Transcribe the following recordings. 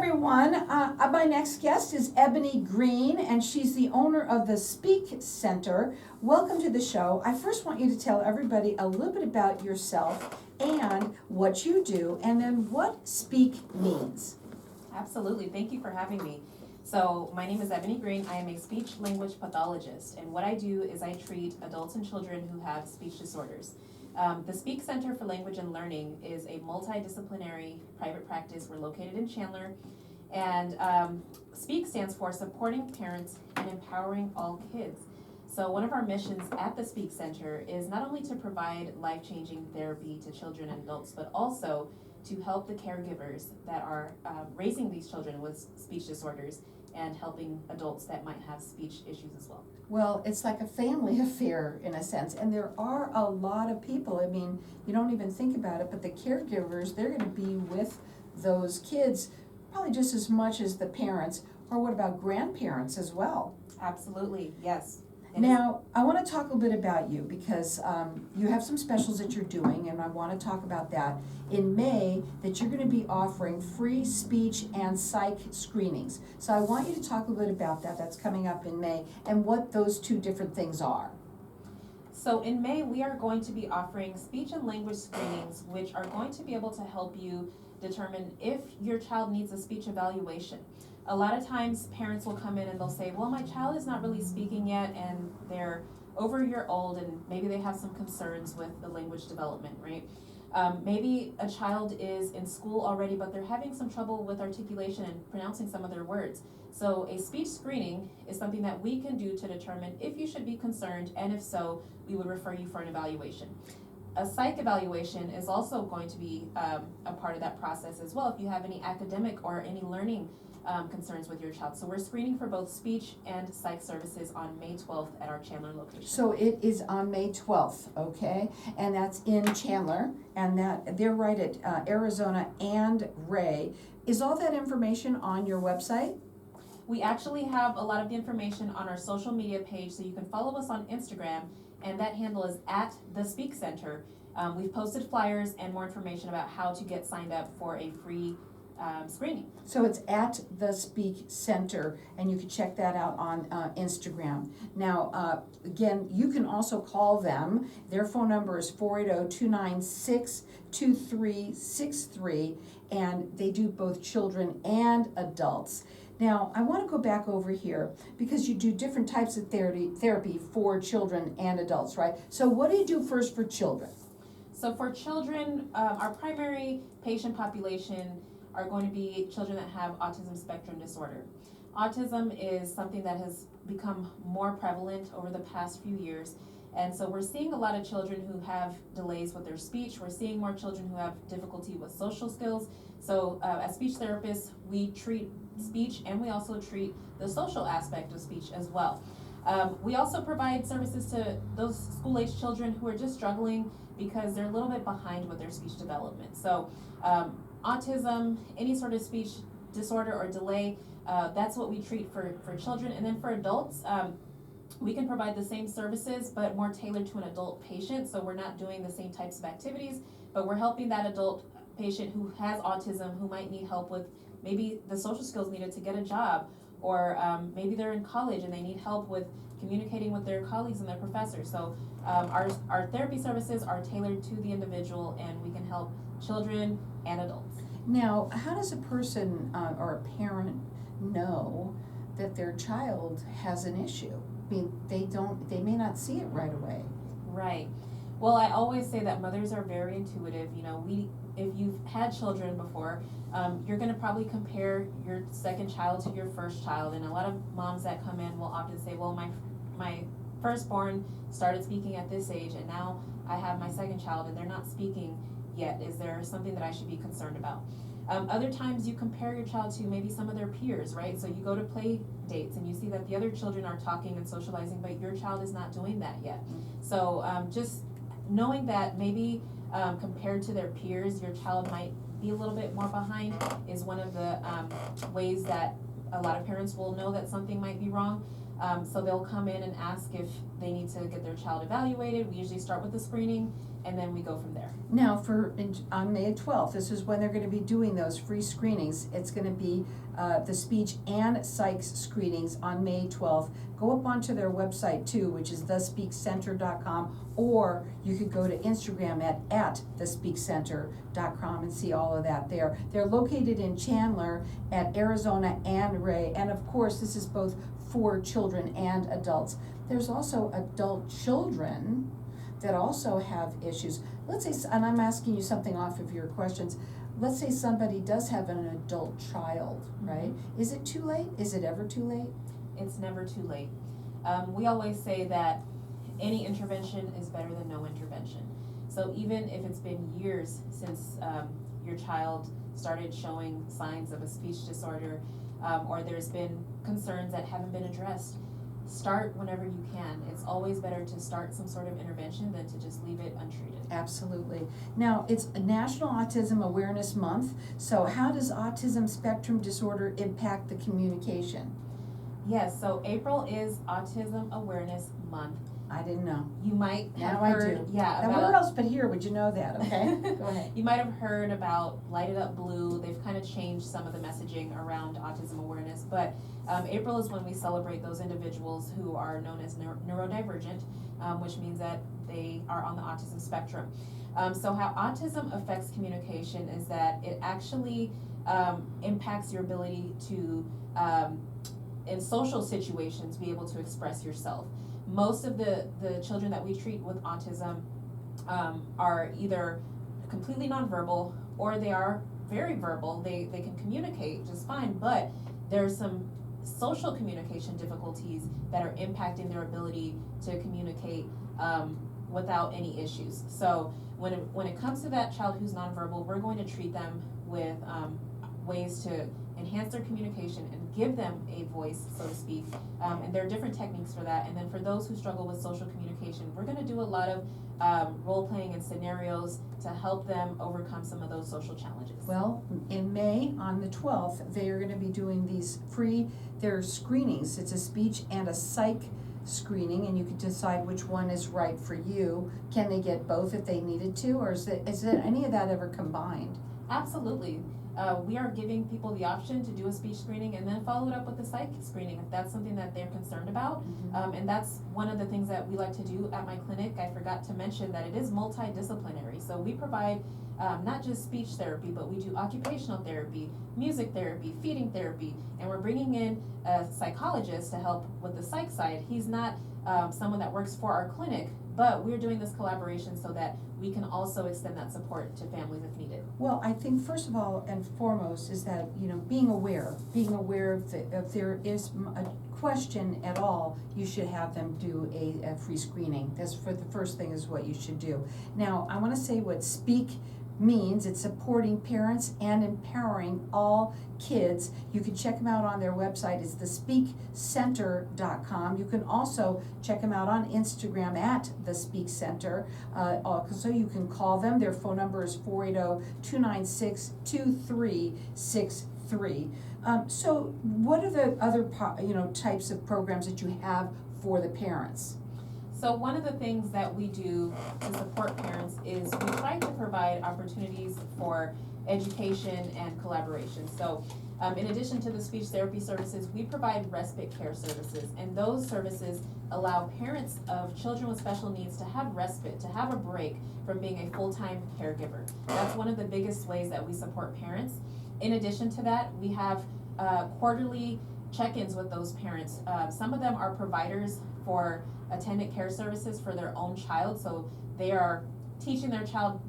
everyone. My next guest is Ebony Green, and she's the owner of the Speak Center. Welcome to the show. I first want you to tell everybody a little bit about yourself and what you do, and then what Speak means. Absolutely, thank you for having me. So my name is Ebony Green. I am a speech language pathologist, and what I do is I treat adults and children who have speech disorders. The Speak Center for Language and Learning is a multidisciplinary private practice. We're located in Chandler, and Speak stands for Supporting Parents and Empowering All Kids. So one of our missions at the Speak Center is not only to provide life-changing therapy to children and adults, but also to help the caregivers that are raising these children with speech disorders and helping adults that might have speech issues as well. Well, it's like a family affair in a sense, and there are a lot of people. I mean, you don't even think about it, but the caregivers, they're going to be with those kids probably just as much as the parents, or what about grandparents as well? Absolutely, yes. Now, I want to talk a little bit about you because you have some specials that you're doing, and I want to talk about that. In May, that you're going to be offering free speech and psych screenings. So I want you to talk a little bit about that. That's coming up in May, and what those two different things are. So in May, we are going to be offering speech and language screenings, which are going to be able to help you determine if your child needs a speech evaluation. A lot of times parents will come in and they'll say, well, my child is not really speaking yet, and they're over a year old, and maybe they have some concerns with the language development, right? Maybe a child is in school already, but they're having some trouble with articulation and pronouncing some of their words. So a speech screening is something that we can do to determine if you should be concerned, and if so, we would refer you for an evaluation. A psych evaluation is also going to be a part of that process as well if you have any academic or any learning concerns with your child. So we're screening for both speech and psych services on May 12th at our Chandler location. So it is on May 12th, okay? And that's in Chandler, and that they're right at Arizona and Ray. Is all that information on your website? We actually have a lot of the information on our social media page, so you can follow us on Instagram, and that handle is at the Speak Center. We've posted flyers and more information about how to get signed up for a free screening. So it's at the Speak Center, and you can check that out on Instagram. Now, again, you can also call them. Their phone number is 480-296-2363, and they do both children and adults. Now, I want to go back over here because you do different types of therapy for children and adults, right? So what do you do first for children? So for children, our primary patient population are going to be children that have autism spectrum disorder. Autism is something that has become more prevalent over the past few years, and so we're seeing a lot of children who have delays with their speech. We're seeing more children who have difficulty with social skills. So as speech therapists, we treat speech, and we also treat the social aspect of speech as well. We also provide services to those school-age children who are just struggling because they're a little bit behind with their speech development. So autism, any sort of speech disorder or delay, that's what we treat for children. And then for adults, we can provide the same services but more tailored to an adult patient. So we're not doing the same types of activities, but we're helping that adult patient who has autism, who might need help with maybe the social skills needed to get a job, or maybe they're in college and they need help with communicating with their colleagues and their professors. So our therapy services are tailored to the individual, and we can help children and adults. Now, how does a person or a parent know that their child has an issue? I mean, they may not see it right away. Right. Well, I always say that mothers are very intuitive. You know, if you've had children before, you're going to probably compare your second child to your first child. And a lot of moms that come in will often say, well, my firstborn started speaking at this age, and now I have my second child and they're not speaking yet. Is there something that I should be concerned about? Other times you compare your child to maybe some of their peers, right? So you go to play dates and you see that the other children are talking and socializing, but your child is not doing that yet. So just knowing that maybe compared to their peers, your child might be a little bit more behind is one of the ways that a lot of parents will know that something might be wrong. So they'll come in and ask if they need to get their child evaluated. We usually start with the screening, and then we go from there. Now, on May 12th, this is when they're gonna be doing those free screenings. It's gonna be, the speech and psych screenings on May 12th. Go up onto their website too, which is thespeakcenter.com, or you could go to Instagram at thespeakcenter.com and see all of that there. They're located in Chandler at Arizona and Ray, and of course, this is both for children and adults. There's also adult children that also have issues. Let's say, and I'm asking you something off of your questions. Let's say somebody does have an adult child, right? Is it too late? Is it ever too late? It's never too late. We always say that any intervention is better than no intervention. So even if it's been years since your child started showing signs of a speech disorder, or there's been concerns that haven't been addressed, start whenever you can. It's always better to start some sort of intervention than to just leave it untreated. Absolutely. Now, it's a National Autism Awareness Month, so how does autism spectrum disorder impact the communication? Yes, so April is Autism Awareness Month. I didn't know. You might have Now I heard, do. yeah, Now, about where else but here would you know that, okay? Go ahead. You might have heard about Light It Up Blue. They've kind of changed some of the messaging around autism awareness, but April is when we celebrate those individuals who are known as neurodivergent, which means that they are on the autism spectrum. So how autism affects communication is that it actually impacts your ability to, in social situations, be able to express yourself. Most of the children that we treat with autism are either completely nonverbal or they are very verbal. They can communicate just fine, but there's some social communication difficulties that are impacting their ability to communicate without any issues. So when it comes to that child who's nonverbal, we're going to treat them with ways to enhance their communication and give them a voice, so to speak. And there are different techniques for that. And then for those who struggle with social communication, we're gonna do a lot of role-playing and scenarios to help them overcome some of those social challenges. Well, in May, on the 12th, they are gonna be doing these their screenings. It's a speech and a psych screening, and you can decide which one is right for you. Can they get both if they needed to, or is it any of that ever combined? Absolutely. We are giving people the option to do a speech screening and then follow it up with a psych screening if that's something that they're concerned about. And that's one of the things that we like to do at my clinic. I forgot to mention that it is multidisciplinary. So we provide not just speech therapy, but we do occupational therapy, music therapy, feeding therapy, and we're bringing in a psychologist to help with the psych side. He's not someone that works for our clinic, but we're doing this collaboration so that we can also extend that support to families if needed. Well, I think first of all and foremost is that, being aware if there is a question at all, you should have them do a free screening. That's for the first thing is what you should do. Now, I wanna say what SPEAK means. It's supporting parents and empowering all kids. You can check them out on their website. It's thespeakcenter.com. You can also check them out on Instagram at thespeakcenter. So you can call them. Their phone number is 480-296-2363. So what are the other types of programs that you have for the parents? So one of the things that we do to support parents is we try to provide opportunities for education and collaboration. So in addition to the speech therapy services, we provide respite care services, and those services allow parents of children with special needs to have respite, to have a break from being a full-time caregiver. That's one of the biggest ways that we support parents. In addition to that, we have quarterly check-ins with those parents. Some of them are providers for attendant care services for their own child, so they are teaching their child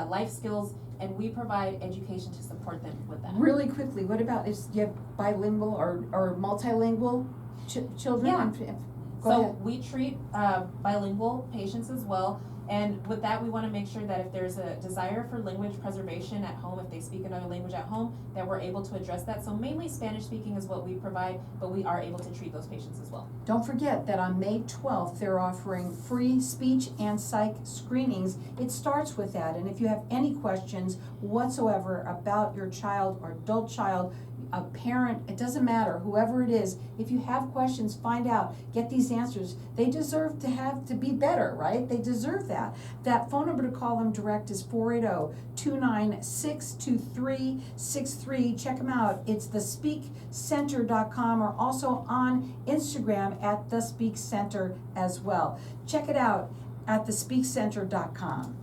life skills, and we provide education to support them with that. Really quickly, what about do you have bilingual or multilingual children? Yeah. Go So ahead. we treat bilingual patients as well, and with that we want to make sure that if there's a desire for language preservation at home, if they speak another language at home, that we're able to address that. So mainly Spanish speaking is what we provide, but we are able to treat those patients as well. Don't forget that on May 12th, they're offering free speech and psych screenings. It starts with that, and if you have any questions whatsoever about your child or adult child, a parent, it doesn't matter, whoever it is, if you have questions, find out, get these answers. They deserve to be better, right? They deserve that. That phone number to call them direct is 480-296-2363. Check them out. It's thespeakcenter.com, or also on Instagram at thespeakcenter as well. Check it out at thespeakcenter.com.